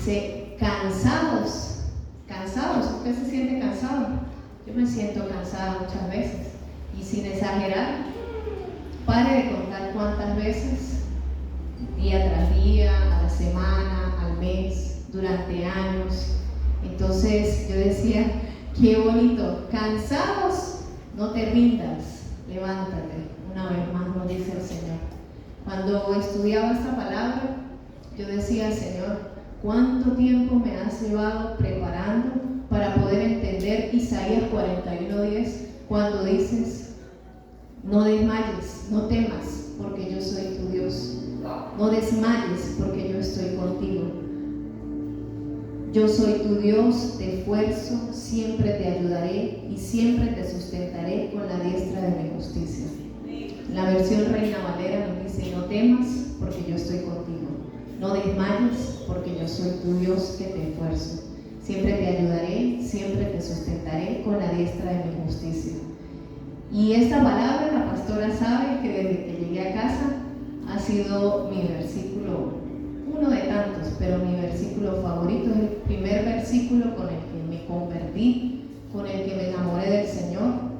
dice, cansados. ¿Usted se siente cansado? Yo me siento cansada muchas veces. Y sin exagerar, pare de contar cuántas veces, día tras día, a la semana, al mes, durante años. Entonces yo decía, qué bonito, cansados, no te rindas, levántate. Una vez más nos dice el Señor. Cuando estudiaba esta palabra, yo decía, Señor, ¿cuánto tiempo me has llevado preparando para poder entender Isaías 41:10, cuando dices, no desmayes, no temas, porque yo soy tu Dios. No desmayes, porque yo estoy contigo. Yo soy tu Dios, te esfuerzo, siempre te ayudaré y siempre te sustentaré con la diestra de mi justicia. La versión Reina Valera nos dice, no temas, porque yo estoy contigo. No desmayes, porque yo soy tu Dios que te esfuerzo. Siempre te ayudaré, siempre te sustentaré con la diestra de mi justicia. Y esta palabra la pastora sabe que desde que llegué a casa ha sido mi versículo, uno de tantos, pero mi versículo favorito es el primer versículo con el que me convertí, con el que me enamoré del Señor.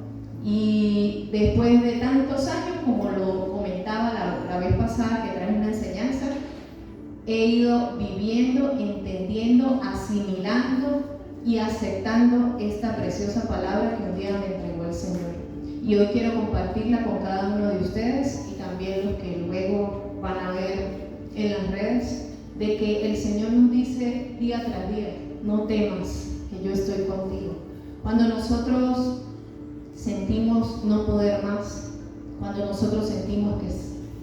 Y después de tantos años, como lo comentaba la vez pasada que traje una enseñanza, he ido viviendo, entendiendo, asimilando y aceptando esta preciosa palabra que un día me entregó el Señor. Y hoy quiero compartirla con cada uno de ustedes y también los que luego van a ver en las redes, de que el Señor nos dice día tras día, no temas, que yo estoy contigo. Cuando nosotros sentimos no poder más, cuando nosotros sentimos que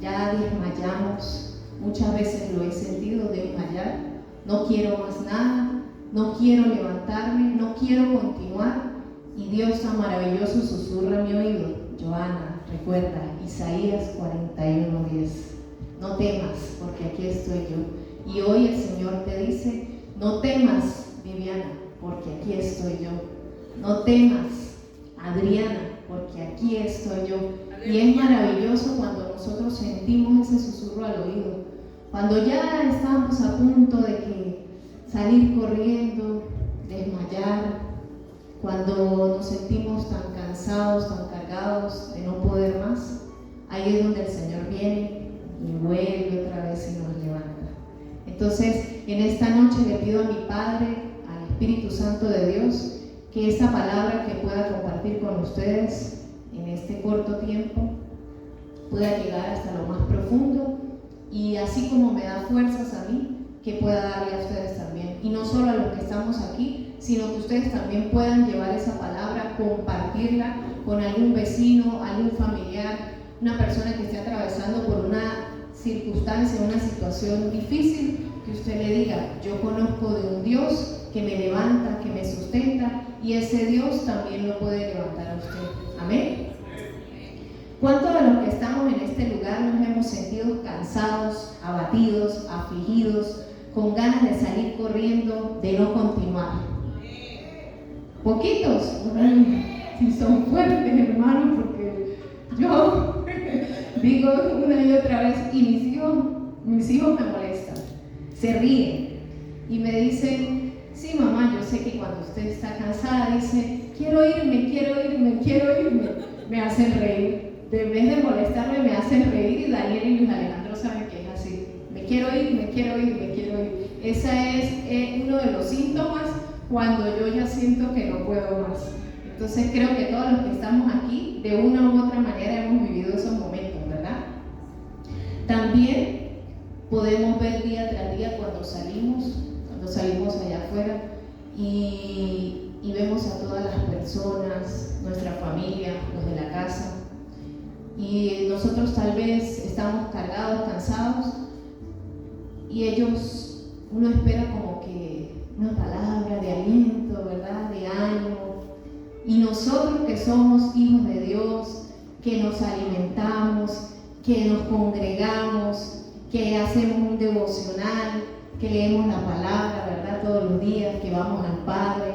ya desmayamos, muchas veces lo he sentido, desmayar, no quiero más nada, no quiero levantarme, no quiero continuar, y Dios tan maravilloso susurra a mi oído, Joana, recuerda, Isaías 41:10, no temas, porque aquí estoy yo. Y hoy el Señor te dice, no temas, Viviana, porque aquí estoy yo. No temas, Adriana, porque aquí estoy yo. Y es maravilloso cuando nosotros sentimos ese susurro al oído. Cuando ya estamos a punto de que salir corriendo, desmayar, cuando nos sentimos tan cansados, tan cargados de no poder más, ahí es donde el Señor viene y vuelve otra vez y nos levanta. Entonces, en esta noche le pido a mi Padre, al Espíritu Santo de Dios, que esta palabra que pueda compartir con ustedes en este corto tiempo pueda llegar hasta lo más profundo, y así como me da fuerzas a mí, que pueda darle a ustedes también, y no solo a los que estamos aquí, sino que ustedes también puedan llevar esa palabra, compartirla con algún vecino, algún familiar, una persona que esté atravesando por una circunstancia, una situación difícil, que usted le diga, yo conozco de un Dios que me levanta, que me sustenta, y ese Dios también lo puede levantar a usted. Amén. ¿Cuántos de los que estamos en este lugar nos hemos sentido cansados, abatidos, afligidos, con ganas de salir corriendo, de no continuar? Poquitos. Si son fuertes, hermanos, porque yo digo una y otra vez, y mis hijos me molestan, se ríen y me dicen, sí mamá, yo sé que cuando usted está cansada dice, quiero irme, me hacen reír. En vez de molestarme, me hacen reír, y Daniel y Luis Alejandro saben que es así. Me quiero ir. Ese es uno de los síntomas cuando yo ya siento que no puedo más. Entonces creo que todos los que estamos aquí, de una u otra manera hemos vivido esos momentos, ¿verdad? También podemos ver día tras día cuando salimos allá afuera y vemos a todas las personas, nuestra familia, los de la casa, y nosotros tal vez estamos cargados, cansados, y ellos, uno espera como que una palabra de aliento, ¿verdad?, de ánimo, y nosotros que somos hijos de Dios, que nos alimentamos, que nos congregamos, que hacemos un devocional, que leemos la palabra, ¿verdad?, todos los días, que vamos al Padre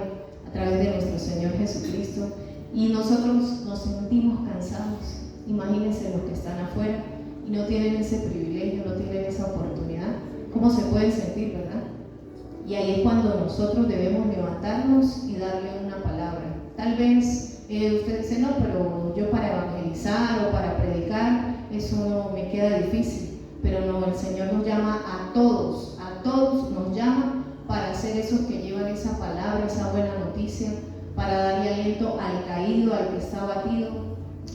a través de nuestro Señor Jesucristo, y nosotros nos sentimos cansados. Imagínense los que están afuera y no tienen ese privilegio, no tienen esa oportunidad. ¿Cómo se pueden sentir, verdad? Y ahí es cuando nosotros debemos levantarnos y darle una palabra. Tal vez usted dice, no, pero yo para evangelizar o para predicar, eso no me queda difícil. Pero no, el Señor nos llama a todos nos llama para ser esos que llevan esa palabra, esa buena noticia, para darle aliento al caído, al que está abatido,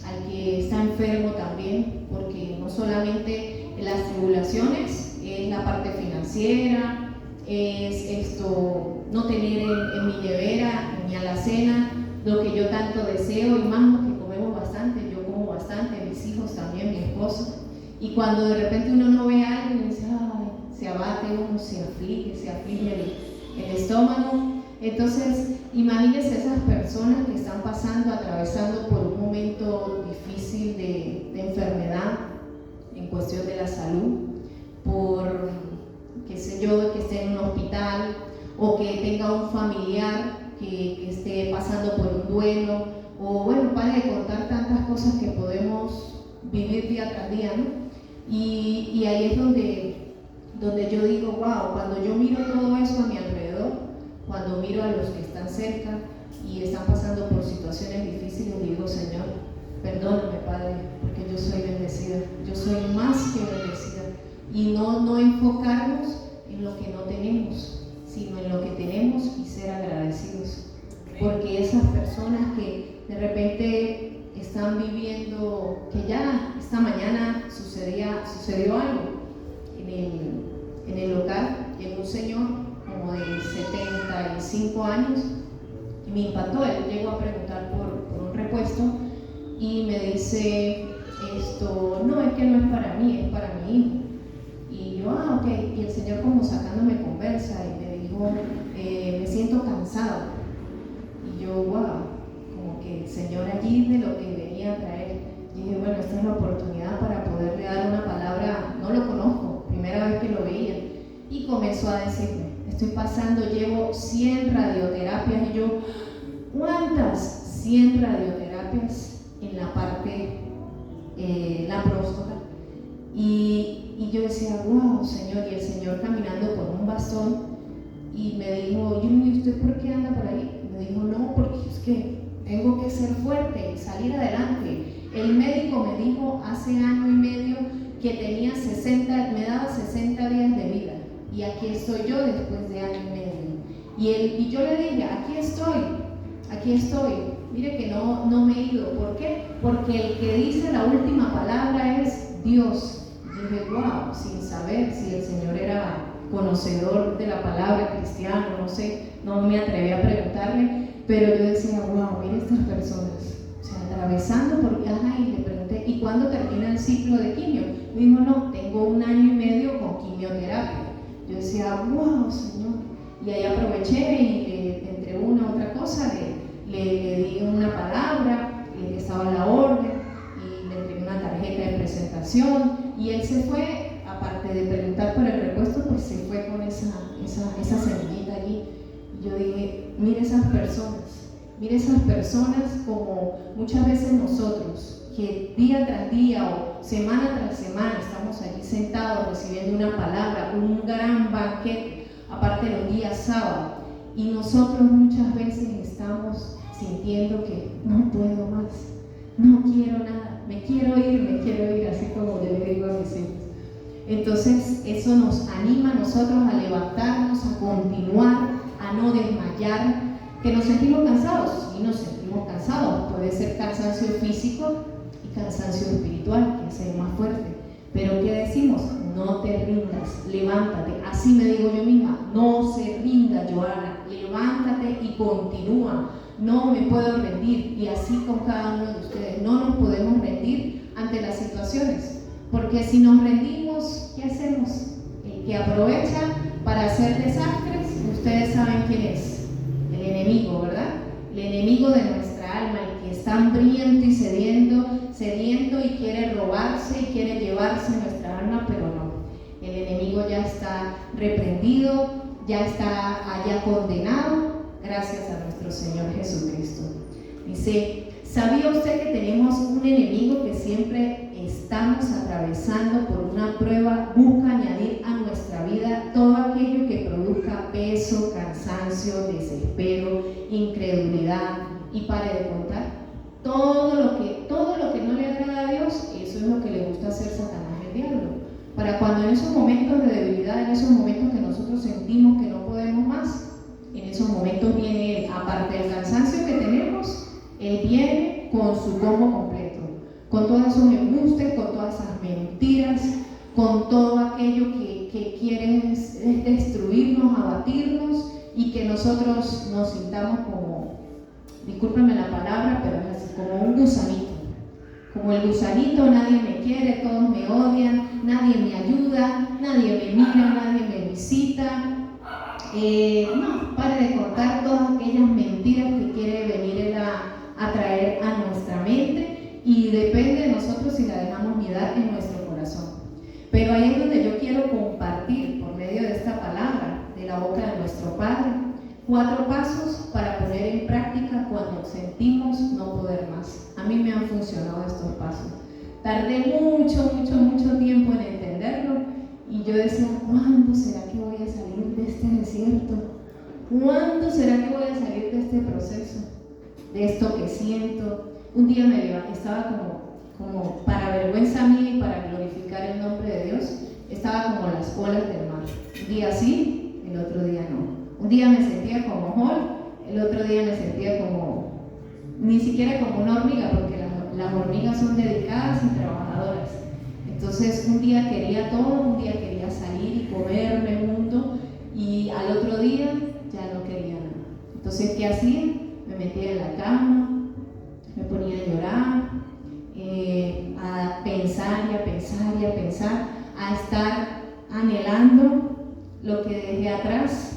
al que está enfermo también, porque no solamente las tribulaciones, es la parte financiera, es esto, no tener en mi nevera, en mi alacena, lo que yo tanto deseo, y más porque comemos bastante, yo como bastante, mis hijos también, mi esposo, y cuando de repente uno no ve algo y dice, ay, se abate uno, se aflige el estómago. Entonces, imagínense esas personas que están atravesando por un momento difícil de enfermedad en cuestión de la salud, por, qué sé yo, que esté en un hospital o que tenga un familiar que esté pasando por un duelo, o bueno, para de contar tantas cosas que podemos vivir día tras día, ¿no? Y ahí es donde yo digo, wow, cuando yo miro todo eso a mi alrededor, cuando miro a los que están cerca y están pasando por situaciones difíciles, digo, Señor, perdóname, Padre, porque yo soy bendecida, yo soy más que bendecida. Y no enfocarnos en lo que no tenemos, sino en lo que tenemos y ser agradecidos. Porque esas personas que de repente están viviendo, que ya esta mañana sucedió algo en el local, llegó un señor como de 75 años y me impactó. Él llegó a preguntar por un repuesto y me dice no, es que no es para mí, es para mi hijo. Y yo, ok, y el Señor como sacándome conversa y me dijo, me siento cansado. Y yo, wow, como que el Señor allí de lo que venía a traer. Y dije, bueno, esta es la oportunidad para poderle dar una palabra, no lo conozco, primera vez que lo veía. Y comenzó a decirme, llevo 100 radioterapias. Y yo, ¿cuántas? 100 radioterapias en la parte, la próstata. Y yo decía, wow, Señor, y el Señor caminando con un bastón, y me dijo, ¿y usted por qué anda por ahí? Me dijo, no, porque es que tengo que ser fuerte y salir adelante. El médico me dijo hace año y medio que me daba 60 días de vida, y aquí estoy yo después de año y medio. Y yo le dije, aquí estoy, mire que no me he ido. ¿Por qué? Porque el que dice la última palabra es Dios. Y dije, wow, sin saber si el Señor era conocedor de la palabra, cristiano, no sé, no me atreví a preguntarle, pero yo decía, wow, mire estas personas, o sea, atravesando por viajes. Y le pregunté, ¿y cuándo termina el ciclo de quimio? Me dijo, no, tengo 1 año y medio con quimioterapia. Yo decía, wow, Señor. Y ahí aproveché y entre una u otra cosa le di una palabra, estaba la orden, y le entregué una tarjeta de presentación, y él se fue, aparte de preguntar por el repuesto, pues se fue con esa semillita allí. Y yo dije, mire esas personas como muchas veces nosotros, que día tras día o semana tras semana estamos allí sentados recibiendo una palabra, un gran banquete, aparte de los días sábados, y nosotros muchas veces estamos sintiendo que no puedo más, no quiero nada, me quiero ir, así como yo le digo a mis hijos. Entonces eso nos anima a nosotros a levantarnos, a continuar, a no desmayar. Que nos sentimos cansados, y nos sentimos cansados, puede ser cansancio físico y cansancio espiritual, que es el más fuerte. Pero ¿qué decimos? No te rindas, levántate. Así me digo yo misma, no se rinda, Joana, levántate y continúa. No me puedo rendir. Y así con cada uno de ustedes, no nos podemos rendir ante las situaciones, porque si nos rendimos, ¿qué hacemos? El que aprovecha para hacer desastres, ustedes saben quién es. El enemigo, ¿verdad? El enemigo de nuestra alma, el que está hambriento y sediento y quiere robarse y quiere llevarse nuestra alma, pero no. El enemigo ya está reprendido, ya está allá condenado, gracias a nuestro Señor Jesucristo. Dice, ¿Sabía usted que tenemos un enemigo que siempre estamos atravesando por una prueba? Busca añadir a nuestra vida todo aquello que produzca peso, cansancio, desespero, incredulidad, y pare de contar. Todo lo que no le agrada a Dios, eso es lo que le gusta hacer Satanás, el diablo. Para cuando en esos momentos de debilidad, en esos momentos que nosotros sentimos que no podemos más, en esos momentos viene Él, aparte del cansancio que tenemos, Él viene con su combo completo, con todos esos embustes, con todas esas mentiras, con todo aquello que quiere es destruirnos, abatirnos, y que nosotros nos sintamos como, discúlpenme la palabra, pero es así, como un gusanito. Como el gusanito, nadie me quiere, todos me odian, nadie me ayuda, nadie me mira, nadie me visita. No, pare de contar todas aquellas mentiras que quiere venir Él a traer a nuestra mente, y depende de nosotros si la dejamos nidar en nuestro corazón. Pero ahí es donde yo quiero compartir, por medio de esta palabra, de la boca de nuestro Padre, 4 pasos para poner en práctica cuando sentimos no poder más. A mí me han funcionado estos pasos. Tardé mucho tiempo en entenderlo, y yo decía, ¿cuándo será que voy a salir de este desierto? ¿Cuándo será que voy a salir de este proceso? De esto que siento. Un día me levanté, estaba como para vergüenza mía y para glorificar el nombre de Dios, estaba como las olas del mar. Un día sí, el otro día no. Un día me sentía como Hulk, el otro día me sentía como, ni siquiera como una hormiga, porque las hormigas son dedicadas y trabajadoras. Entonces un día quería todo, un día quería salir y comerme el mundo, y al otro día ya no quería nada. Entonces, ¿qué hacía? Me metía en la cama, me ponía a llorar, a pensar y a pensar y a pensar, a estar anhelando lo que dejé atrás,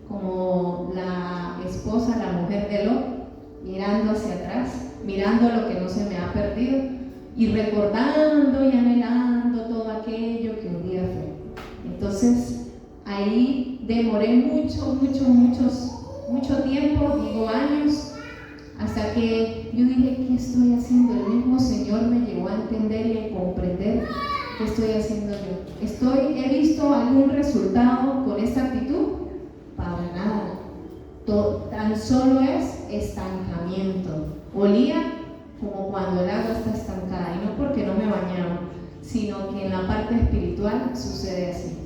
como la esposa, la mujer de Lot, mirando hacia atrás, mirando lo que no se me ha perdido, y recordando y anhelando todo aquello que un día fue. Entonces ahí demoré mucho tiempo, digo años, hasta que yo dije, ¿qué estoy haciendo? El mismo Señor me llevó a entender y a comprender qué estoy haciendo yo. ¿He visto algún resultado con esta actitud? Para nada. Tan solo es estancamiento. Olía como cuando el agua está estancada, y no porque no me bañaba, sino que en la parte espiritual sucede así.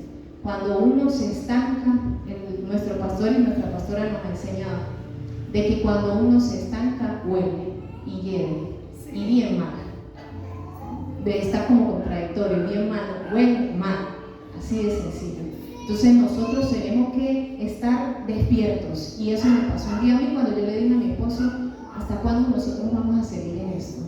Cuando uno se estanca, nuestro pastor y nuestra pastora nos ha enseñado de que cuando uno se estanca, huele y hiede, y bien mal. Está como contradictorio, bien mal, huele mal, así de sencillo. Entonces nosotros tenemos que estar despiertos, y eso me pasó un día a mí cuando yo le dije a mi esposo, ¿hasta cuándo nosotros vamos a seguir en esto?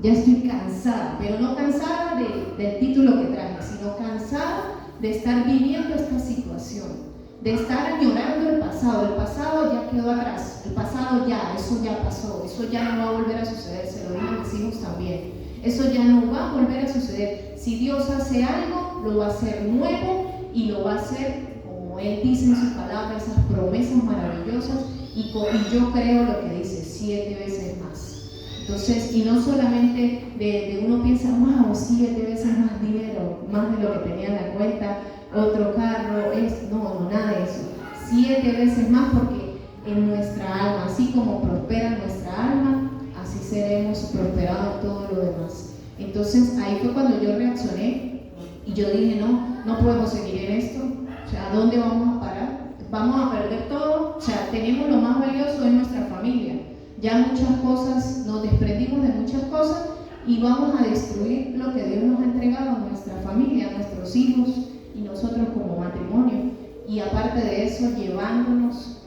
Ya estoy cansada, pero no cansada del título que traje, sino cansada de estar viviendo esta situación, de estar añorando el pasado ya quedó atrás, el pasado ya, eso ya pasó, eso ya no va a volver a suceder, se lo dije a mis hijos también, eso ya no va a volver a suceder. Si Dios hace algo, lo va a hacer nuevo, y lo va a hacer como Él dice en su palabra, esas promesas maravillosas, y yo creo lo que dice, 7 veces más. Entonces, y no solamente de uno piensa, wow, 7 veces más dinero, más de lo que tenía en la cuenta, otro carro, no, nada de eso. 7 veces más, porque en nuestra alma, así como prospera nuestra alma, así seremos prosperados en todo lo demás. Entonces, ahí fue cuando yo reaccioné, y yo dije, no podemos seguir en esto. O sea, ¿a dónde vamos a parar? Vamos a perder todo. O sea, tenemos lo más valioso en nuestra familia. Ya muchas cosas, nos desprendimos de muchas cosas, y vamos a destruir lo que Dios nos ha entregado a nuestra familia, a nuestros hijos y nosotros como matrimonio. Y aparte de eso, llevándonos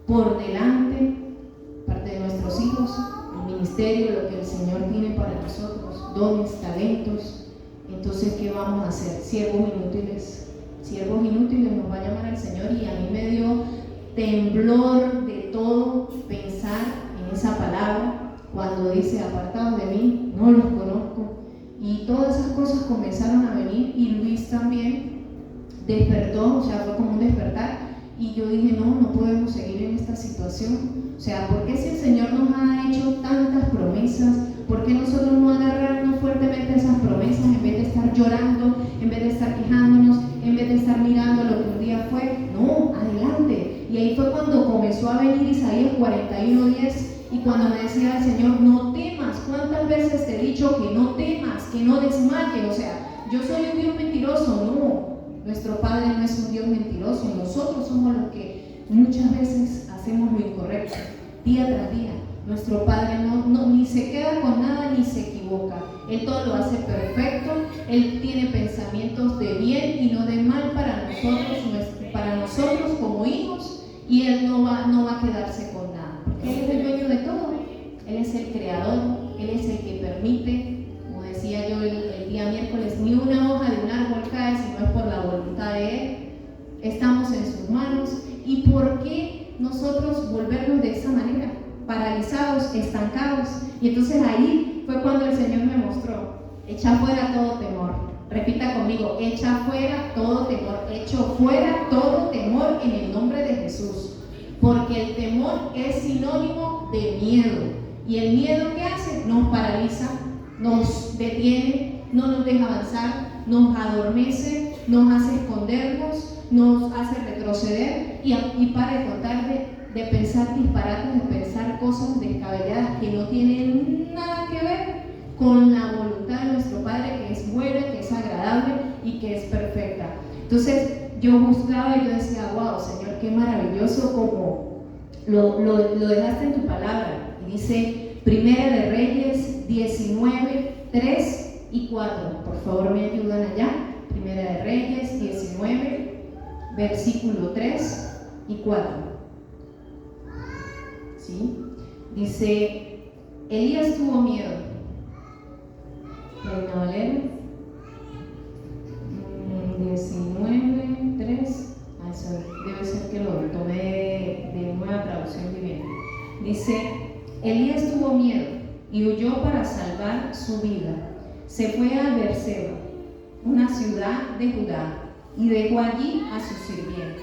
por delante, aparte de nuestros hijos, el ministerio, lo que el Señor tiene para nosotros, dones, talentos. Entonces, ¿qué vamos a hacer? Siervos inútiles nos va a llamar el Señor. Y a mí me dio temblor de todo pensar en esa palabra cuando dice, apartados de mí, no los conozco. Y todas esas cosas comenzaron a venir, y Luis también despertó, o sea, fue como un despertar, y yo dije, no podemos podemos seguir en esta situación? O sea, ¿por qué si el Señor nos ha hecho tantas promesas, por qué nosotros no agarrarnos fuertemente a esas promesas en vez de estar llorando, en vez de estar quejándonos, en vez de estar mirando lo que un día fue? No, adelante. Y ahí fue cuando comenzó a venir Isaías 41:10 y cuando me decía el Señor, no temas. ¿Cuántas veces te he dicho que no temas, que no desmayes? O sea, yo soy un Dios mentiroso. No, nuestro Padre no es un Dios mentiroso. Nosotros somos los que muchas veces hacemos lo incorrecto, día tras día. Nuestro Padre ni se queda con nada ni se equivoca. Él todo lo hace perfecto. Él tiene pensamientos de bien y no de mal para nosotros como hijos, y Él no va a quedarse con nada, porque Él es el dueño de todo. Él es el creador, Él es el que permite, como decía yo el día miércoles, ni una hoja de un árbol cae si no es por la voluntad de Él. Estamos en sus manos. ¿Y por qué nosotros volvernos de esa manera? Paralizados, estancados. Y entonces ahí fue cuando el Señor me mostró: echa fuera todo temor. Repita conmigo: echa fuera todo temor. Echo fuera todo temor en el nombre de Jesús. Porque el temor es sinónimo de miedo. Y el miedo, ¿qué hace? Nos paraliza, nos detiene, no nos deja avanzar, nos adormece, nos hace escondernos, nos hace retroceder y para de contar de pensar disparates, de pensar cosas descabelladas que no tienen nada que ver con la voluntad de nuestro Padre, que es buena, que es agradable y que es perfecta. Entonces yo buscaba y yo decía: wow, Señor, qué maravilloso como lo dejaste en tu palabra. Y dice Primera de Reyes 19, 3 y 4. Por favor, me ayudan allá. Primera de Reyes 19, versículo 3 y 4. ¿Sí? Dice: Elías tuvo miedo. Reina Valera 19, 3. Eso debe ser que lo tomé de Nueva Traducción Viviente. Dice: Elías tuvo miedo y huyó para salvar su vida. Se fue a Beerseba, una ciudad de Judá, y dejó allí a su sirviente.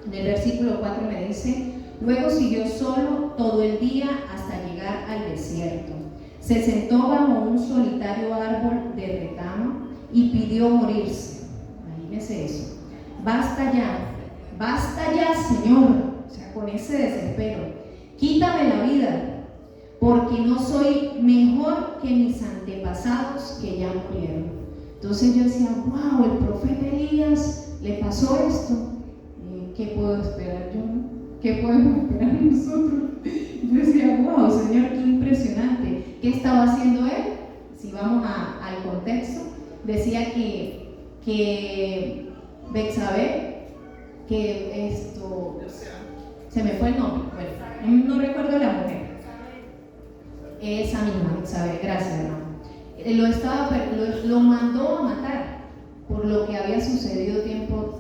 En el versículo 4 me dice: luego siguió solo todo el día hasta llegar al desierto. Se sentó bajo un solitario árbol de retama y pidió morirse. Imagínese eso. Basta ya, Señor. O sea, con ese desespero. Quítame la vida, porque no soy mejor que mis antepasados que ya murieron. Entonces yo decía: wow, el profeta Elías le pasó esto. ¿Qué puedo esperar yo? ¿Qué podemos esperar nosotros? Yo decía: wow, Señor, qué impresionante. ¿Qué estaba haciendo él? Si vamos al contexto, decía que Betsabé, se me fue el nombre, bueno, no recuerdo la mujer. Esa misma, Betsabé, gracias, hermano. Lo mandó a matar por lo que había sucedido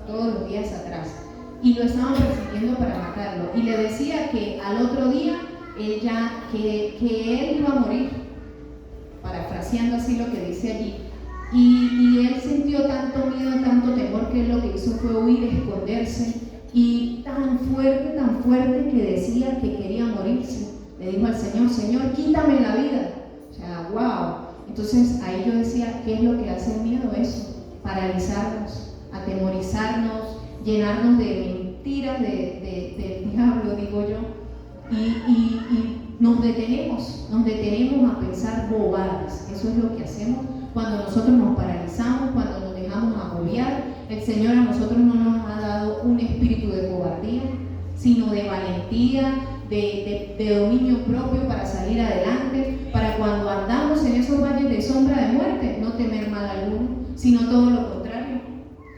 todos los días atrás. Y lo estaban persiguiendo para matarlo. Y le decía que al otro día que él iba a morir, parafraseando así lo que dice allí. Y él sintió tanto miedo, tanto temor, que lo que hizo fue huir, esconderse. Y tan fuerte que decía que quería morirse. Le dijo al Señor: Señor, quítame la vida. O sea, wow. Entonces ahí yo decía: ¿qué es lo que hace el miedo? Eso, paralizarnos, atemorizarnos, llenarnos de mentiras del diablo, digo yo, y nos detenemos a pensar bobadas. Eso es lo que hacemos cuando nosotros nos paralizamos, cuando nos dejamos agobiar. El Señor a nosotros no nos ha dado un espíritu de cobardía, sino de valentía, de dominio propio para salir adelante, para cuando andamos en esos valles de sombra de muerte, no temer mal alguno, sino todo lo contrario.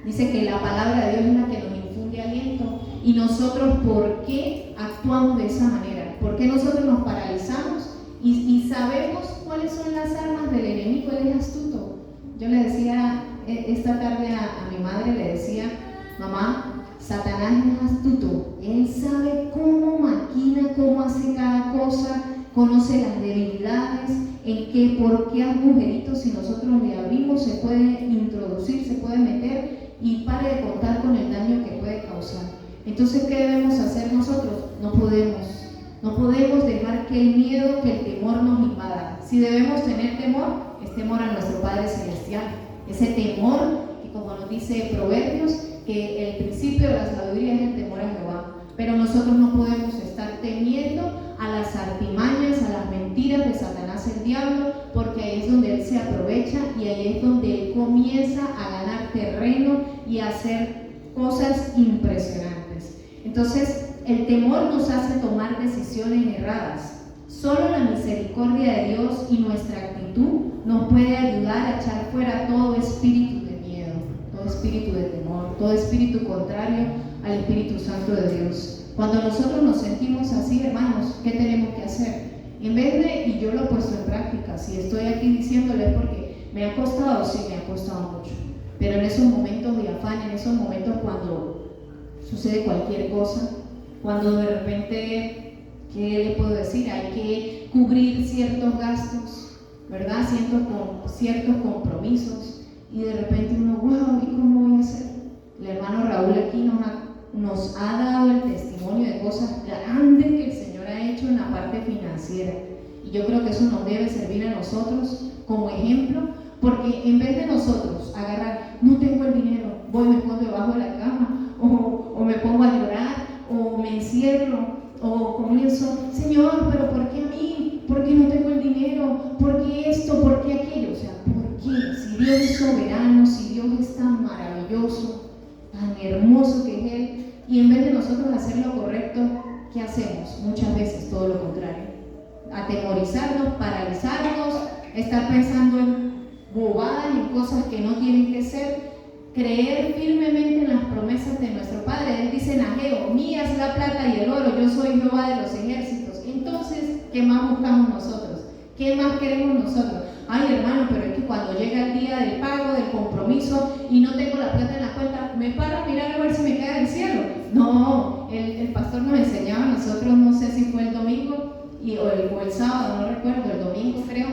Dice que la palabra de Dios es la que nos infunde aliento. Y nosotros, ¿por qué actuamos de esa manera? ¿Por qué nosotros nos paralizamos? Y sabemos cuáles son las armas del enemigo. Él es astuto. Yo le decía esta tarde a mi madre, le decía: mamá, Satanás es astuto. Él sabe cómo maquina, cómo hace cada cosa, conoce las debilidades, por qué agujeritos, si nosotros le abrimos, se puede introducir, se puede meter, y pare de contar con el daño que puede causar. Entonces, ¿qué debemos hacer nosotros? No podemos dejar que el miedo, que el temor nos invada. Si debemos tener temor, es temor a nuestro Padre Celestial. Ese temor que, como nos dice Proverbios, que el principio de la sabiduría es el temor a Jehová. Pero nosotros no podemos estar temiendo a las artimañas, a las mentiras de Satanás el diablo, porque ahí es donde él se aprovecha y ahí es donde él comienza a ganar terreno y a hacer cosas impresionantes. Entonces, el temor nos hace tomar decisiones erradas. Solo la misericordia de Dios y nuestra actitud nos puede ayudar a echar fuera todo espíritu de miedo, todo espíritu de temor, todo espíritu contrario al Espíritu Santo de Dios. Cuando nosotros nos sentimos así, hermanos, ¿qué tenemos que hacer? En vez de, y yo lo he puesto en práctica, si estoy aquí diciéndole es porque me ha costado, sí, me ha costado mucho. Pero en esos momentos de afán, en esos momentos cuando sucede cualquier cosa, cuando de repente, ¿qué le puedo decir? Hay que cubrir ciertos gastos, ¿verdad? Ciertos compromisos, y de repente uno, wow, ¿y cómo voy a hacer? El hermano Raúl aquí nos ha dado el testimonio de cosas grandes que el Señor ha hecho en la parte financiera, y yo creo que eso nos debe servir a nosotros como ejemplo, porque en vez de nosotros agarrar, no tengo el dinero, voy y me escondo debajo de la cama, o me pongo a llorar, o me encierro, o comienzo, Señor, pero ¿por qué a mí? ¿Por qué no tengo el dinero? ¿Por qué esto? ¿Por qué aquello? O sea, ¿por qué? Si Dios es soberano, si Dios es tan maravilloso, tan hermoso que es Él, y en vez de nosotros hacer lo correcto, ¿qué hacemos? Muchas veces todo lo contrario. Atemorizarnos, paralizarnos, estar pensando en bobadas y en cosas que no tienen que ser, creer firmemente en las promesas de nuestro Padre. Él dice en Ageo, mía es la plata y el oro, yo soy Jehová de los ejércitos. Entonces, ¿qué más buscamos nosotros? ¿Qué más queremos nosotros? Ay, hermano, pero es que cuando llega el día del pago, del compromiso y no tengo la plata en la cuenta, me paro a mirar a ver si me queda del cielo. No, el pastor nos enseñaba a nosotros, no sé si fue el domingo o el sábado, no recuerdo, el domingo creo,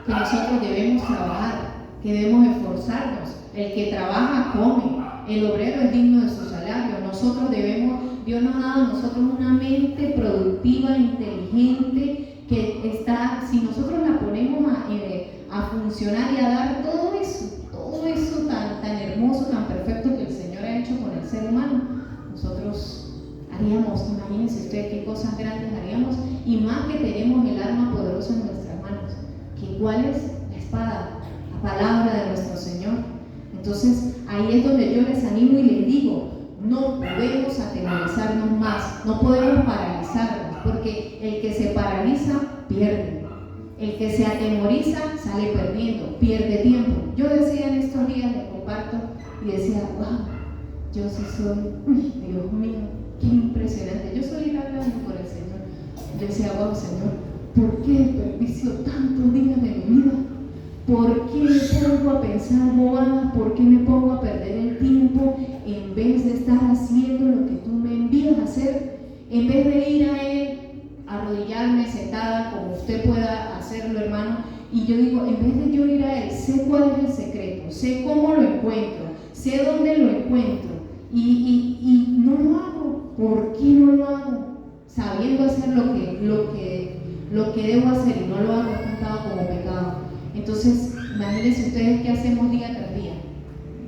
que nosotros debemos trabajar, que debemos esforzarnos. El que trabaja come, el obrero es digno de su salario. Nosotros Dios nos ha dado a nosotros una mente productiva, inteligente, que está, si nosotros la ponemos a funcionar y a dar todo eso tan hermoso, tan perfecto que el Señor ha hecho con el ser humano, nosotros haríamos, imagínense ustedes qué cosas grandes haríamos, y más que tenemos el arma poderosa en nuestras manos, que ¿cuál es? La espada, la palabra de nuestro Señor. Entonces ahí es donde yo les animo y les digo, no podemos atemorizarnos más, no podemos paralizarnos, porque el que se paraliza pierde, el que se atemoriza sale perdiendo, pierde tiempo. Yo decía en estos días, les comparto, y decía, wow, yo sí soy, Dios mío, qué impresionante. Yo soy hablando con el Señor. Yo decía, wow, Señor, ¿por qué desperdicio tantos días de mi vida? ¿Por qué me pongo a pensar bobadas? ¿Por qué me pongo a perder el tiempo en vez de estar haciendo lo que tú me envías a hacer? En vez de ir a Él, arrodillarme sentada como usted pueda hacerlo, hermano, y yo digo, en vez de yo ir a Él, sé cuál es el secreto, sé cómo lo encuentro, sé dónde lo encuentro, y no lo hago. ¿Por qué no lo hago? Sabiendo hacer lo que debo hacer y no lo hago, es contado como pecado. Entonces, imagínense ustedes qué hacemos día tras día.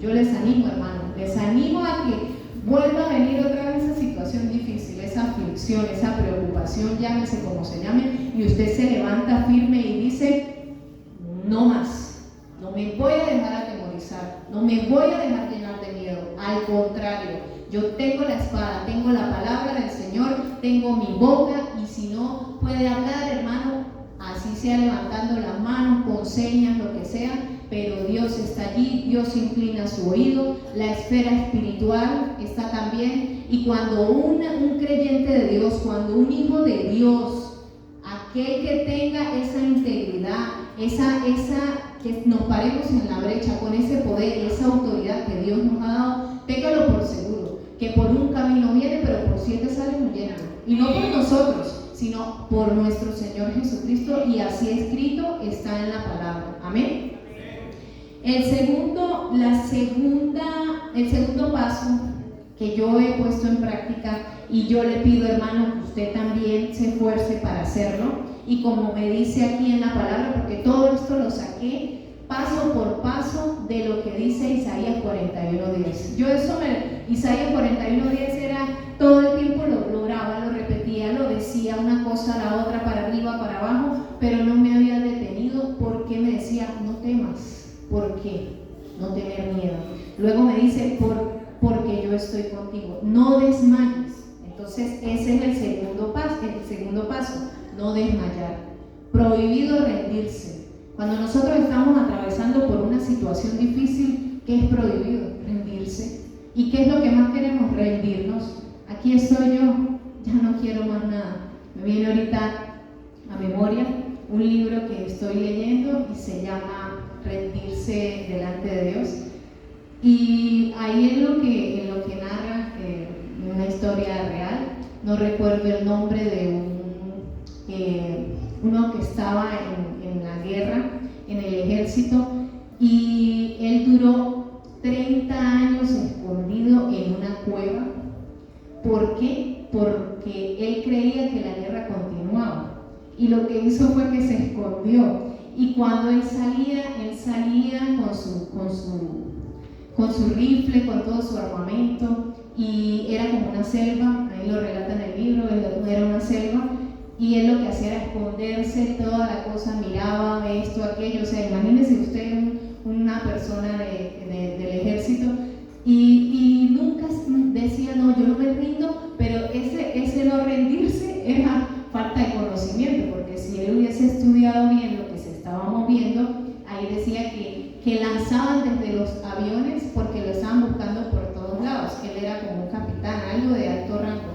Yo les animo, hermano, les animo a que vuelva a venir otra vez esa situación difícil, esa aflicción, esa preocupación, llámese como se llame, y usted se levanta firme y dice, no más, no me voy a dejar atemorizar, no me voy a dejar llenar de miedo, al contrario, yo tengo la espada, tengo la palabra del Señor, tengo mi boca, y si no puede hablar, hermano, así sea levantando las manos, con señas, lo que sea, pero Dios está allí, Dios inclina su oído, la esfera espiritual está también, y cuando un creyente de Dios, cuando un hijo de Dios, aquel que tenga esa integridad, que nos paremos en la brecha con ese poder y esa autoridad que Dios nos ha dado, téngalo por seguro, que por un camino viene, pero por 7 sale huyendo, y no por nosotros, sino por nuestro Señor Jesucristo, y así escrito está en la palabra. Amén. El segundo paso que yo he puesto en práctica, y yo le pido, hermano, que usted también se esfuerce para hacerlo. Y como me dice aquí en la palabra, porque todo esto lo saqué paso por paso de lo que dice Isaías 41:10. Yo Isaías 41:10 era, todo el tiempo lo oraba, lo repetía, lo decía, una cosa a la otra, para arriba, para abajo, pero no me había detenido porque me decía, no temas. ¿Por qué? No tener miedo. Luego me dice, porque yo estoy contigo, no desmayes. Entonces ese es el segundo paso, no desmayar. Prohibido rendirse. Cuando nosotros estamos atravesando por una situación difícil, ¿qué es prohibido? Rendirse. ¿Y qué es lo que más queremos? Rendirnos. Aquí estoy yo, ya no quiero más nada. Me viene ahorita a memoria un libro que estoy leyendo y se llama Rendirse delante de Dios. Y ahí en lo que narra una historia real, no recuerdo el nombre de uno que estaba en la guerra, en el ejército, y él duró 30 años escondido en una cueva. ¿Por qué? Porque él creía que la guerra continuaba, y lo que hizo fue que se escondió. Y cuando él salía con su rifle, con todo su armamento, y era como una selva, ahí lo relata en el libro, era una selva, y él lo que hacía era esconderse, toda la cosa, miraba esto, aquello. O sea, imagínese usted una persona del ejército, y nunca decía, no, yo no me rindo, pero ese no rendirse era falta de conocimiento, porque si él hubiese estudiado bien lo que se estaba moviendo, ahí decía que lanzaban desde los aviones porque lo estaban buscando por todos lados, que él era como un capitán, algo de alto rango,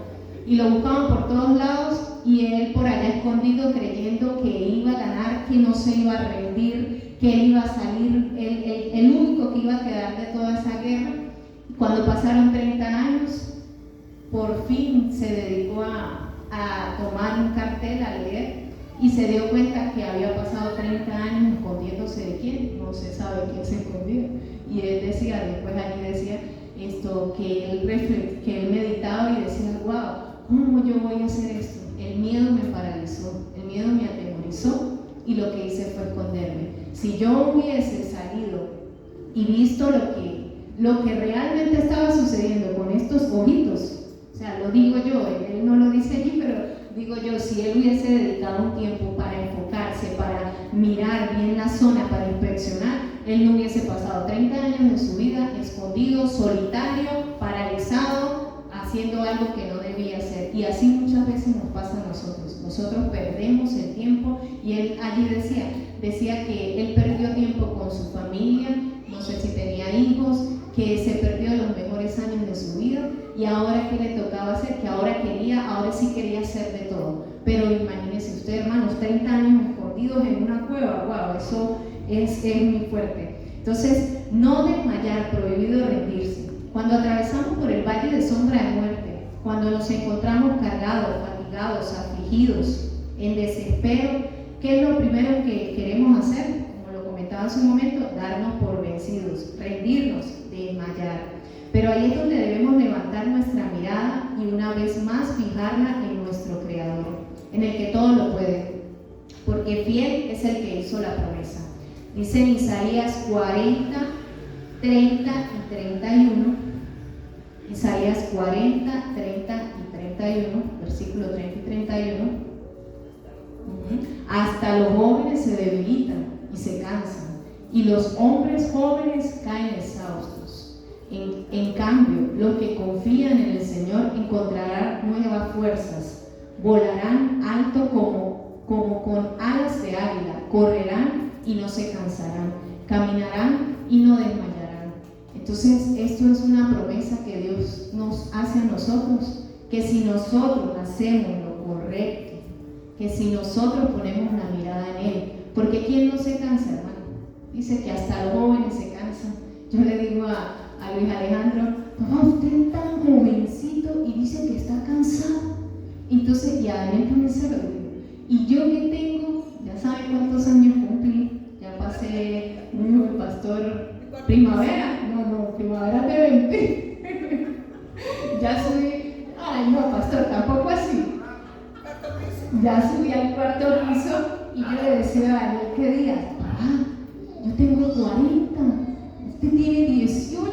y lo buscaban por todos lados, y él por allá escondido creyendo que iba a ganar, que no se iba a rendir, que él iba a salir el único que iba a quedar de toda esa guerra. Cuando pasaron 30 años, por fin se dedicó a tomar un cartel, a leer, y se dio cuenta que había pasado 30 años escondiéndose de quién, no se sabe quién se escondía. Y él decía, después allí decía que él meditaba y decía, wow, ¿cómo yo voy a hacer esto? El miedo me paralizó, el miedo me atemorizó, y lo que hice fue esconderme. Si yo hubiese salido y visto lo que realmente estaba sucediendo con estos ojitos, o sea, lo digo yo, él no lo dice allí, pero digo yo, si él hubiese dedicado un tiempo para enfocarse, para mirar bien la zona, para inspeccionar, él no hubiese pasado 30 años de su vida escondido, solitario, paralizado, haciendo algo que no debía hacer. Y así muchas veces nos pasa a nosotros. Nosotros perdemos el tiempo, y él allí decía que él perdió tiempo con su familia, no sé si tenía hijos, que se perdió los mejores años de su vida, y ahora ¿qué le tocaba hacer? Que ahora sí quería hacer de todo. Pero imagínese usted, hermanos, 30 años escondidos en una cueva, wow, eso es muy fuerte. Entonces, no desmayar, prohibido rendirse. Cuando atravesamos por el valle de sombra de muerte, cuando nos encontramos cargados, fatigados, afligidos, en desespero, ¿qué es lo primero que queremos hacer? Como lo comentaba hace un momento, darnos por vencidos, rendirnos, desmayar. Pero ahí es donde debemos levantar nuestra mirada y una vez más fijarla en nuestro Creador, en el que todo lo puede, porque fiel es el que hizo la promesa. Dice en Isaías 40, 30 y 31, Isaías 40, 30 y 31, versículo 30 y 31, hasta los jóvenes se debilitan y se cansan, y los hombres jóvenes caen exhaustos. En cambio, los que confían en el Señor encontrarán nuevas fuerzas, volarán alto como con alas de águila, correrán y no se cansarán, caminarán y no desmayarán. Entonces, esto es una promesa que Dios nos hace a nosotros, que si nosotros hacemos lo correcto, que si nosotros ponemos la mirada en Él, porque ¿quién no se cansa, hermano? Dice que hasta los jóvenes se cansan. Yo le digo a Luis Alejandro, papá, usted es tan jovencito y dice que está cansado. Entonces, y a mí también se lo digo. Y yo que tengo, ya saben cuántos años cumplí, ya pasé el pastor primavera de 20. tampoco así. Ya subí al cuarto piso y yo le decía a Daniel, ¿qué días? Papá, yo tengo 40, usted tiene 18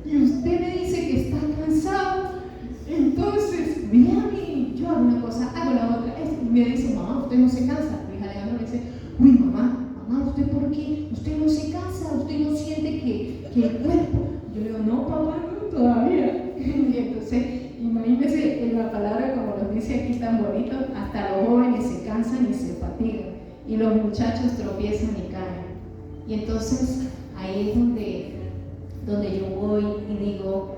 y usted me dice que está cansado. Entonces, mí, yo hago una cosa, hago la otra. Y me dice, mamá, usted no se cansa. Mi hija Alejandra me dice, uy, mamá, ¿usted por qué? Usted no se cansa, usted no siente que el cuerpo. Yo le digo, no, papá, no, todavía. Y entonces, imagínense en la palabra, como nos dice aquí tan bonito, hasta los jóvenes se cansan y se fatigan, y los muchachos tropiezan y caen. Y entonces, ahí es donde yo voy y digo,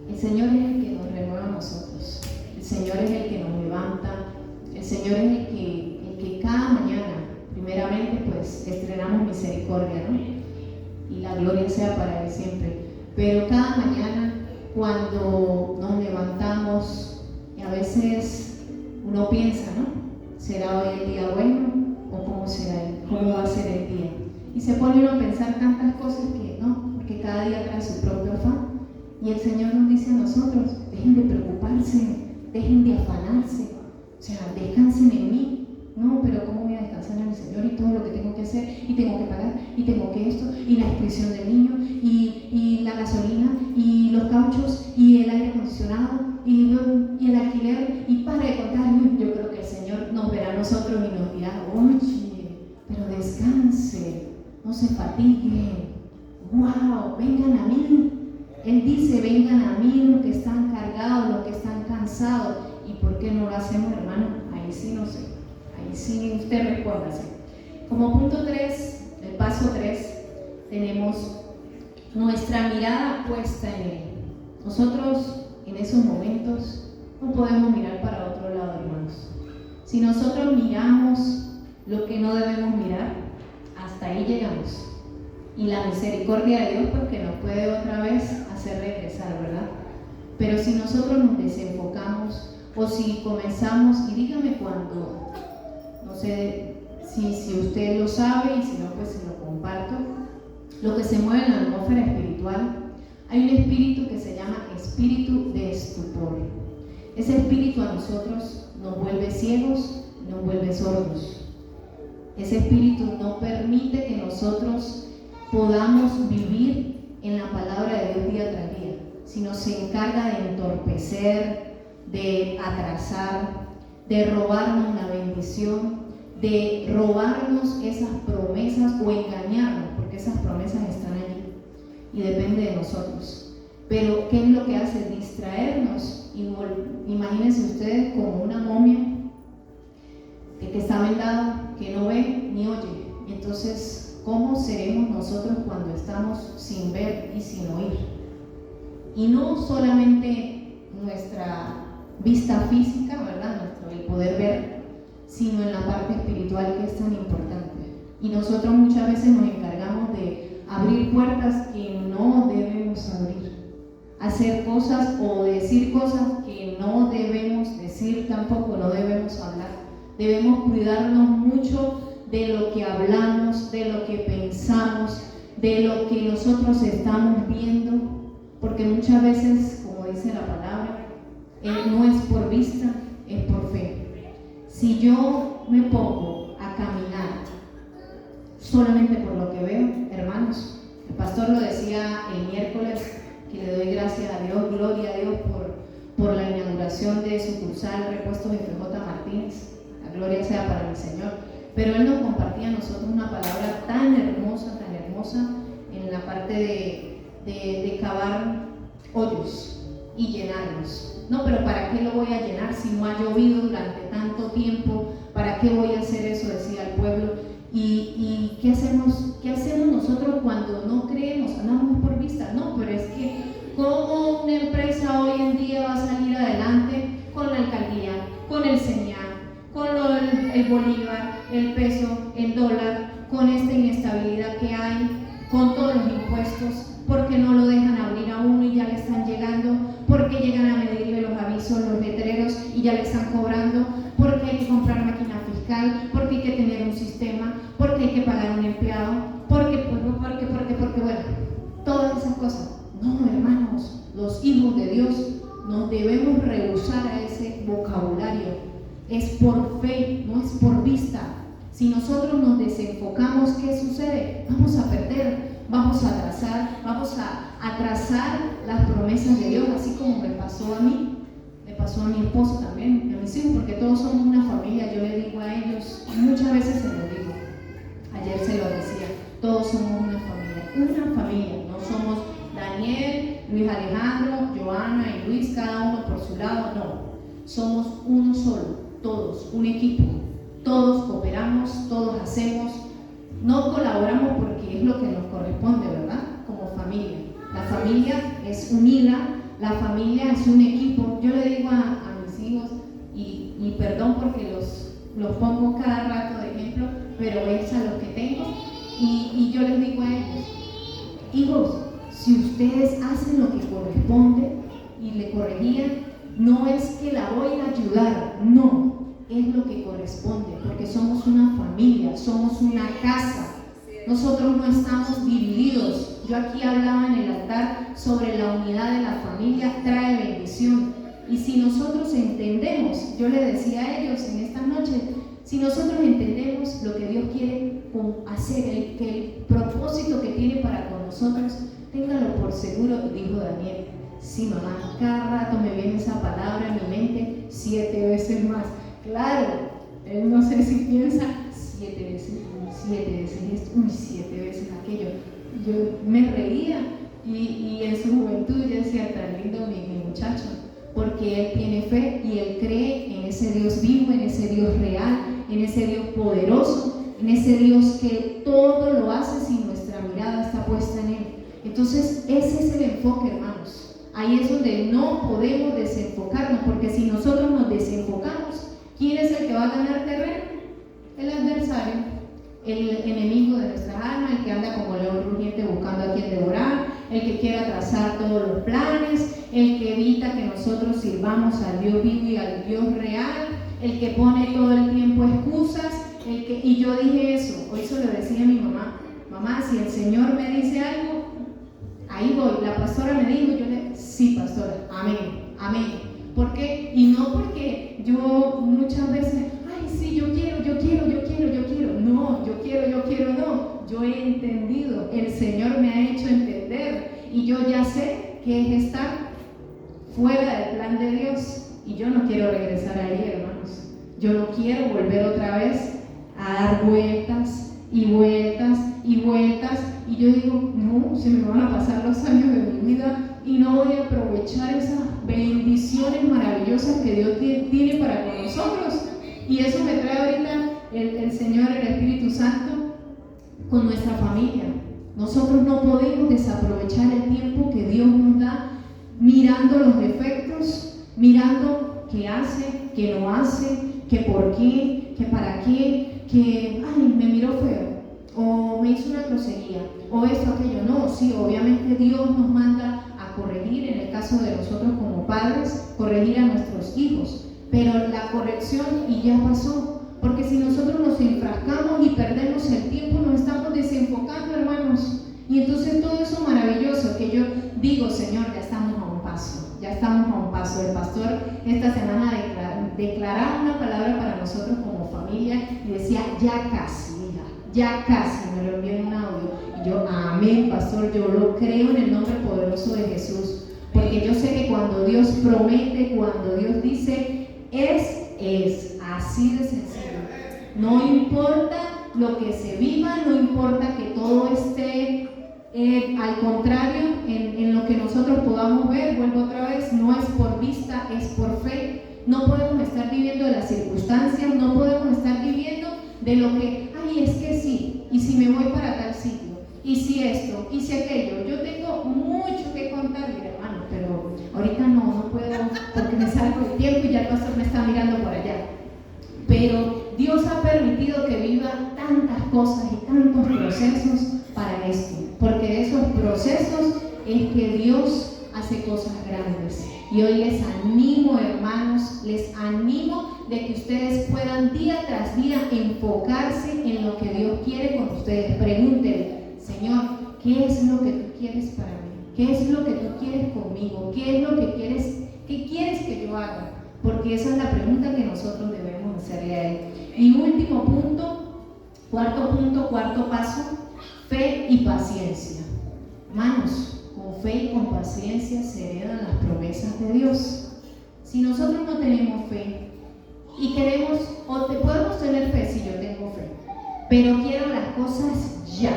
el Señor es el que nos renueva a nosotros, el Señor es el que nos levanta, el Señor es el que cada mañana, primeramente, pues estrenamos misericordia, ¿no? Y la gloria sea para Él siempre. Pero cada mañana, cuando nos levantamos, y a veces uno piensa, ¿no? ¿Será hoy el día bueno? ¿O cómo va a ser el día? Y se pone uno a pensar tantas cosas que no, porque cada día trae su propio afán. Y el Señor nos dice a nosotros, dejen de preocuparse, dejen de afanarse, o sea, descansen en mí. No, pero ¿cómo voy a descansar en el Señor y todo lo que tengo que hacer? Y tengo que pagar, y tengo que esto, y la inscripción del niño, y la gasolina, y los cauchos, y el aire acondicionado, y el alquiler, y para de contar. Yo creo que el Señor nos verá a nosotros y nos dirá, oye, pero descanse, no se fatiguen, wow, vengan a mí. Él dice, vengan a mí los que están cargados, los que están cansados. ¿Y por qué no lo hacemos, hermano? Ahí sí no sé. Ahí sí usted respóndase. Como punto 3, el paso 3, tenemos nuestra mirada puesta en Él. Nosotros en esos momentos no podemos mirar para otro lado, hermanos. Si nosotros miramos lo que no debemos mirar, hasta ahí llegamos. Y la misericordia de Dios, pues que nos puede otra vez hacer regresar, ¿verdad? Pero si nosotros nos desenfocamos, o si comenzamos, y dígame cuando, no sé si usted lo sabe, y si no, pues se lo comparto, lo que se mueve en la atmósfera espiritual, hay un espíritu que se llama espíritu de estupor. Ese espíritu a nosotros nos vuelve ciegos, nos vuelve sordos. Ese espíritu no permite que nosotros podamos vivir en la palabra de Dios día tras día, sino se encarga de entorpecer, de atrasar, de robarnos la bendición, de robarnos esas promesas o engañarnos, porque esas promesas están allí y depende de nosotros. Pero ¿qué es lo que hace? Distraernos. Imagínense ustedes como una momia que está vendada, que no ve ni oye. Entonces, ¿cómo seremos nosotros cuando estamos sin ver y sin oír? Y no solamente nuestra vista física, ¿verdad? El poder ver, sino en la parte espiritual, que es tan importante. Y nosotros muchas veces nos encargamos de abrir puertas que no debemos abrir, hacer cosas o decir cosas que no debemos decir tampoco, no debemos hablar. Debemos cuidarnos mucho de lo que hablamos, de lo que pensamos, de lo que nosotros estamos viendo, porque muchas veces, como dice la palabra, no es por vista, es por fe. Si yo me pongo a caminar solamente por lo que veo, hermanos, el pastor lo decía el miércoles, que le doy gracias a Dios, gloria a Dios por la inauguración de sucursal Repuestos FJ Martínez, la gloria sea para mi Señor. Pero él nos compartía a nosotros una palabra tan hermosa en la parte de cavar hoyos y llenarlos. No, pero ¿para qué lo voy a llenar si no ha llovido durante tanto tiempo? ¿Para qué voy a hacer eso? Decía el pueblo. ¿Y qué hacemos nosotros cuando no creemos? No es por vista, no, pero es que ¿cómo una empresa hoy en día va a salir adelante con la alcaldía, con el señal, con el bolívar, el peso, el dólar, con esta inestabilidad que hay, con todos los impuestos? Porque no lo dejan abrir a uno y ya le están llegando, porque llegan a medirle los avisos, los letreros y ya le están cobrando, porque hay que comprar máquina fiscal, porque hay que tener un sistema, porque hay que pagar un empleado, porque bueno, todas esas cosas. No, hermanos, los hijos de Dios nos debemos rehusar a ese por fe, no es por vista. Si nosotros nos desenfocamos, ¿qué sucede? Vamos a perder, vamos a atrasar las promesas de Dios, así como me pasó a mí, me pasó a mi esposo también, a mis hijos, porque todos somos una familia. Yo le digo a ellos, y muchas veces se los digo, ayer se lo decía, todos somos una familia, no somos Daniel, Luis Alejandro, Joana y Luis, cada uno por su lado, no, somos uno solo, todos, un equipo, todos cooperamos, todos hacemos, no colaboramos porque es lo que nos corresponde, ¿verdad? Como familia. La familia es unida, la familia es un equipo. Yo le digo a mis hijos, y perdón porque los pongo cada rato de ejemplo, pero es a los que tengo, y yo les digo a ellos, hijos, si ustedes hacen lo que corresponde, y le corregían, no es que la voy a ayudar, no, es lo que corresponde, porque somos una familia, somos una casa. Nosotros no estamos divididos. Yo aquí hablaba en el altar sobre la unidad de la familia, trae bendición. Y si nosotros entendemos, yo le decía a ellos en esta noche, si nosotros entendemos lo que Dios quiere hacer, el propósito que tiene para con nosotros, téngalo por seguro, dijo Daniel. Sí, mamá, cada rato me viene esa palabra en mi mente 7 veces más. Claro, él no sé si piensa 7 veces esto, 7 veces aquello. Yo me reía y en su juventud yo decía, tan lindo mi muchacho, porque él tiene fe y él cree en ese Dios vivo, en ese Dios real, en ese Dios poderoso, en ese Dios que todo lo hace si nuestra mirada está puesta en él. Entonces ese es el enfoque, hermanos. Ahí es donde no podemos desenfocarnos, porque si nosotros nos desenfocamos, ¿quién es el que va a ganar terreno? El adversario, el enemigo de nuestras almas, el que anda como león rugiente buscando a quien devorar, el que quiere atrasar todos los planes, el que evita que nosotros sirvamos al Dios vivo y al Dios real, el que pone todo el tiempo excusas, y yo dije eso, hoy se lo decía a mi mamá, si el Señor me dice algo, ahí voy. La pastora me dijo, sí, pastora, amén. ¿Por qué? Y no porque yo muchas veces, sí, yo quiero, no, yo quiero, no. Yo he entendido, el Señor me ha hecho entender, y yo ya sé que es estar fuera del plan de Dios, y yo no quiero regresar ahí, hermanos. Yo no quiero volver otra vez a dar vueltas, y yo digo, no, se me van a pasar los años de mi vida y no voy a aprovechar esas bendiciones maravillosas que Dios tiene para con nosotros. Y eso me trae ahorita el Señor, el Espíritu Santo, con nuestra familia. Nosotros no podemos desaprovechar el tiempo que Dios nos da mirando los defectos, mirando qué hace, qué no hace, qué por qué, qué para qué, que me miró feo, o me hizo una grosería, o esto, aquello. No, sí, obviamente Dios nos manda a corregir, en el caso de nosotros como padres, corregir a nuestros hijos, pero la corrección y ya pasó, porque si nosotros nos enfrascamos y perdemos el tiempo, nos estamos desenfocando, hermanos, y entonces todo eso maravilloso que yo digo, Señor, ya estamos a un paso. El pastor esta semana declaraba una palabra para nosotros como familia y decía, ya casi, me lo envió en un audio, y yo, amén, pastor, yo lo creo en el nombre poderoso de Jesús, porque yo sé que cuando Dios promete, cuando Dios dice, es así de sencillo. No importa lo que se viva, no importa que todo esté al contrario, en lo que nosotros podamos ver, vuelvo otra vez, no es por vista, es por fe. No podemos estar viviendo de las circunstancias, no podemos estar viviendo de lo que, es que sí, y si me voy para tal sitio, y si esto, y si aquello. Yo tengo mucho que contar, mi hermano, pero ahorita no puedo porque me salgo el tiempo y ya el pastor me está mirando por allá. Pero Dios ha permitido que viva tantas cosas y tantos procesos para esto, porque de esos procesos es que Dios hace cosas grandes. Y hoy les animo, hermanos, de que ustedes puedan día tras día enfocarse en lo que Dios quiere con ustedes. Pregúntenle, Señor, ¿qué es lo que tú quieres para mí? ¿Qué es lo que tú quieres conmigo? ¿Qué es lo que quieres que yo haga? Porque esa es la pregunta que nosotros debemos hacer. Y último punto, cuarto paso, fe y paciencia. Hermanos, con fe y con paciencia se heredan las promesas de Dios. Si nosotros no tenemos fe y queremos, podemos tener fe si yo tengo fe, pero quiero las cosas ya.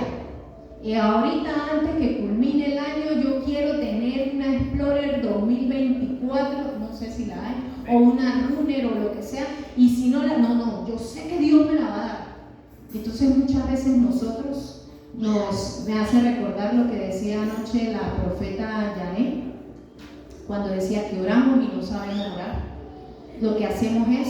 Y ahorita, antes que culmine el año, yo quiero tener una Explorer 2024, no sé si la hay, o una Runner o lo que sea, y si no yo sé que Dios me la va a dar. Entonces muchas veces nosotros me hace recordar lo que decía anoche la profeta Janet, cuando decía que oramos y no sabemos orar. Lo que hacemos es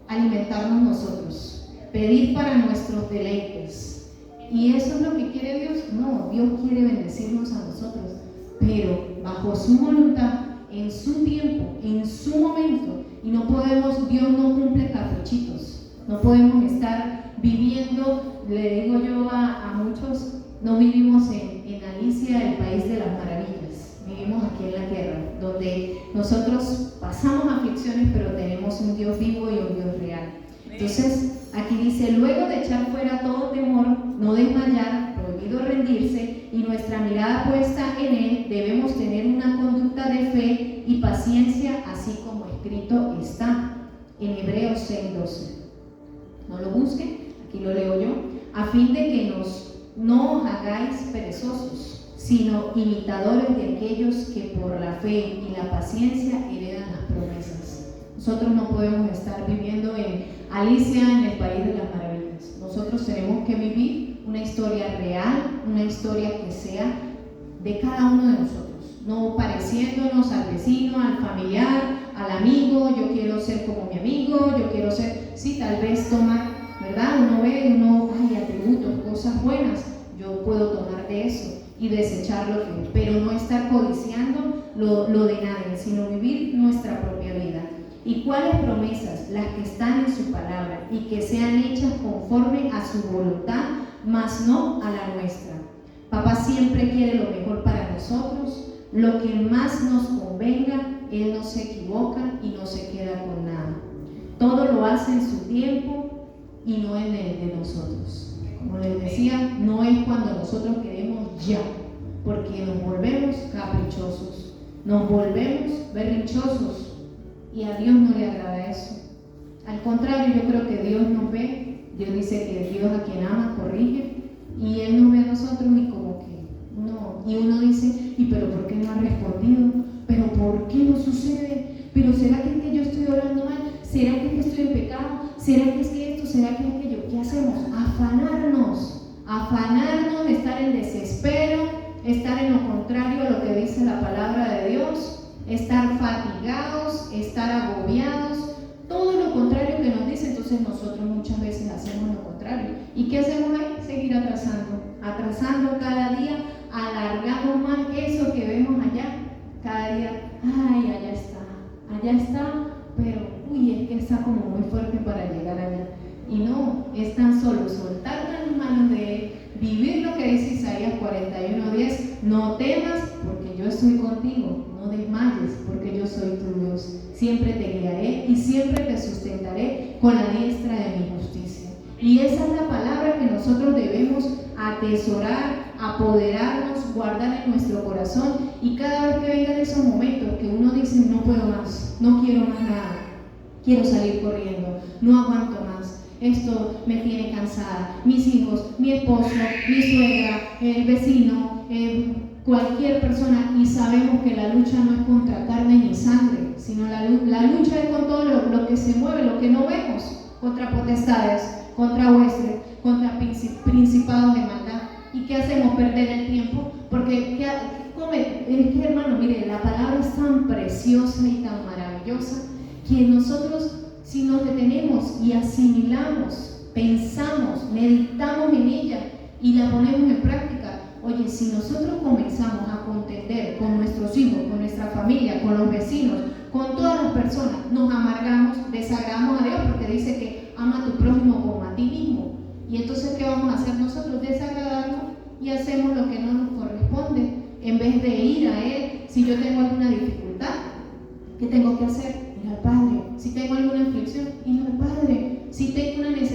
alimentarnos nosotros, pedir para nuestros deleites. ¿Y eso es lo que quiere Dios? No, Dios quiere bendecirnos a nosotros, pero bajo su voluntad, en su tiempo, en su momento. Y no podemos, Dios no cumple caprichitos. No podemos estar viviendo, le digo yo a muchos, no vivimos en Alicia, el país de las maravillas. Vivimos aquí en la tierra, donde nosotros pasamos aflicciones, pero tenemos un Dios vivo y un Dios real. Entonces, aquí dice, luego de echar fuera todo temor, no desmayar, prohibido rendirse, y nuestra mirada puesta en Él, debemos tener una conducta de fe y paciencia, así como escrito está en Hebreos 6:12. No lo busquen, aquí lo leo yo, a fin de que no os hagáis perezosos, sino imitadores de aquellos que por la fe y la paciencia heredan las promesas. Nosotros no podemos estar viviendo en Alicia, en el país de las maravillas. Nosotros tenemos que vivir una historia real, una historia que sea de cada uno de nosotros, no pareciéndonos al vecino, al familiar, al amigo. Yo quiero ser como mi amigo, yo quiero ser, sí, tal vez tomar, ¿verdad? Uno ve, hay atributos, cosas buenas, yo puedo tomar de eso y desechar lo que, pero no estar codiciando lo de nadie, sino vivir nuestra propia vida. ¿Y cuáles promesas? Las que están en su palabra y que sean hechas conforme a su voluntad, mas no a la nuestra. Papá siempre quiere lo mejor para nosotros, lo que más nos convenga. Él no se equivoca y no se queda con nada. Todo lo hace en su tiempo y no en el de nosotros. Como les decía, no es cuando nosotros queremos ya, porque nos volvemos caprichosos, nos volvemos berrinchosos. Y a Dios no le agrada eso. Al contrario, yo creo que Dios nos ve. Dios dice que Dios a quien ama corrige, y Él nos ve a nosotros y como que no. Y uno dice, ¿y pero por qué no ha respondido? ¿Pero por qué no sucede? ¿Pero será que es que yo estoy orando mal? ¿Será que es que estoy en pecado? ¿Será que es que esto? ¿Será que es aquello? ¿Qué hacemos? Afanarnos de estar en desespero, estar en lo contrario a lo que dice la palabra de Dios. Estar fatigados, estar agobiados, todo lo contrario que nos dice. Entonces nosotros muchas veces hacemos lo contrario. ¿Y qué hacemos ahí? Seguir atrasando cada día, alargamos más eso que vemos allá. Cada día, allá está, pero es que está como muy fuerte para llegar allá. Y no, es tan solo soltar las manos de Él, vivir lo que dice Isaías 41:10, no temas porque yo estoy contigo. No desmayes, porque yo soy tu Dios. Siempre te guiaré y siempre te sustentaré con la diestra de mi justicia. Y esa es la palabra que nosotros debemos atesorar, apoderarnos, guardar en nuestro corazón. Y cada vez que vengan esos momentos que uno dice, no puedo más, no quiero más nada, quiero salir corriendo, no aguanto más, esto me tiene cansada, mis hijos, mi esposo, mi suegra, el vecino, cualquier persona, y sabemos que la lucha no es contra carne ni sangre, sino la lucha es con todo lo que se mueve, lo que no vemos, contra potestades, contra huestes, contra principados de maldad. ¿Y qué hacemos? Perder el tiempo, porque es que, hermano, mire, la palabra es tan preciosa y tan maravillosa que nosotros, si nos detenemos y asimilamos, pensamos, meditamos en ella y la ponemos en práctica. Oye, si nosotros comenzamos a contender con nuestros hijos, con nuestra familia, con los vecinos, con todas las personas, nos amargamos, desagradamos a Dios, porque dice que ama a tu prójimo como a ti mismo. Y entonces, ¿qué vamos a hacer nosotros? Desagradarlo, y hacemos lo que no nos corresponde. En vez de ir a Él, si yo tengo alguna dificultad, ¿qué tengo que hacer? Ir al Padre. Si tengo alguna aflicción, ir al Padre. Si tengo una necesidad,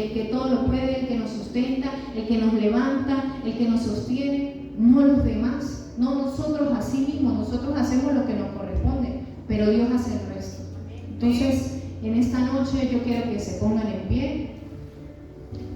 el que todo lo puede, el que nos sustenta, el que nos levanta, el que nos sostiene, no los demás, no nosotros a sí mismos. Nosotros hacemos lo que nos corresponde, pero Dios hace el resto. Entonces, en esta noche yo quiero que se pongan en pie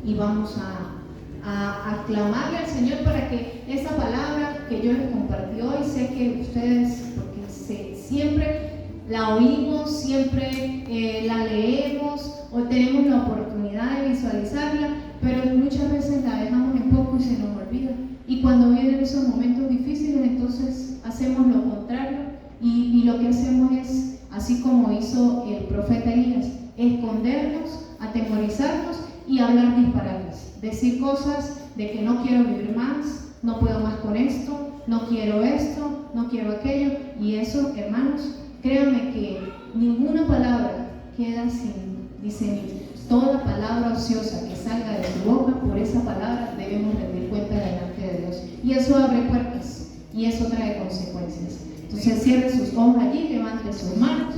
y vamos a clamarle al Señor para que esa palabra que yo les compartí hoy, sé que ustedes, porque siempre la oímos, siempre la leemos o tenemos la oportunidad de visualizarla, pero muchas veces la dejamos en poco y se nos olvida. Y cuando vienen esos momentos difíciles, entonces hacemos lo contrario y lo que hacemos es, así como hizo el profeta Elías, escondernos, atemorizarnos y hablar disparates, decir cosas de que no quiero vivir más, no puedo más con esto, no quiero esto, no quiero aquello. Y eso, hermanos, créanme que ninguna palabra queda sin discernir. Toda palabra ociosa que salga de tu boca, por esa palabra debemos rendir cuenta delante de Dios. Y eso abre puertas y eso trae consecuencias. Entonces cierre sus ojos allí, levante sus manos.